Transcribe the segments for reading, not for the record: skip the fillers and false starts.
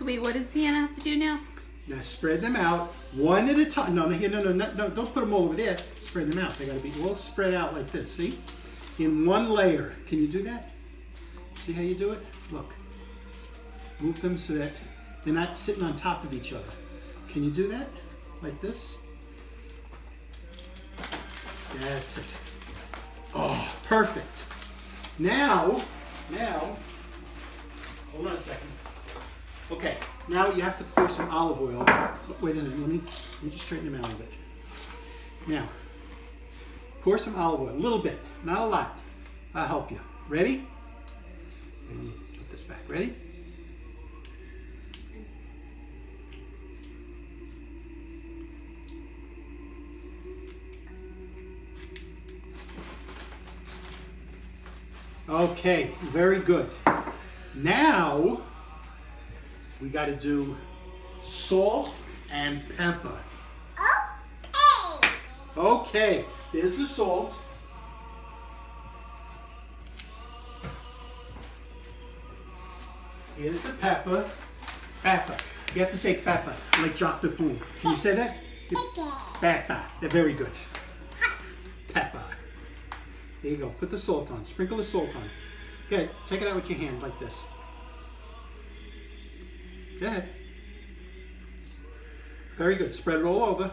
So wait, what does Sienna have to do now? Now spread them out one at a time. No, don't put them all over there. Spread them out. They got to be all spread out like this. See? In one layer. Can you do that? See how you do it? Look. Move them so that they're not sitting on top of each other. Can you do that? Like this? That's it. Oh, perfect. Now, hold on a second. Okay, now you have to pour some olive oil. Wait a minute, let me just straighten them out a little bit. Now, pour some olive oil, a little bit, not a lot. I'll help you. Ready? Let me put this back. Ready? Okay, very good. Now, we got to do salt and pepper. Okay. Okay, there's the salt. Here's the pepper. Pepper. You have to say pepper, like Jacques Dupont. Can you say that? Pepper. They're very good. Pepper. There you go. Put the salt on. Sprinkle the salt on. Good. Take it out with your hand like this. Go ahead. Very good. Spread it all over.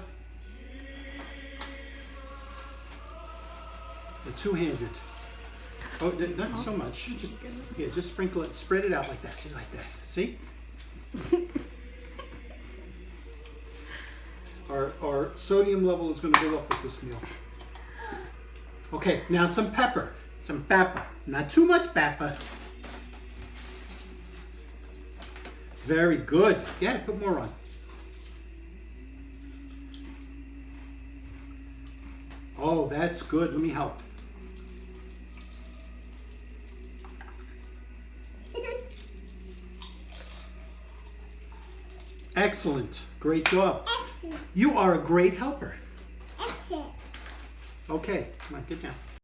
The two-handed. Oh, not so much. Just sprinkle it. Spread it out like that. See, like that. See? Our sodium level is going to go up with this meal. Okay, now some pepper. Some pepper. Not too much pepper. Very good. Yeah, put more on. Oh, that's good. Let me help. Excellent. Great job. Excellent. You are a great helper. Excellent. Okay, come on, get down.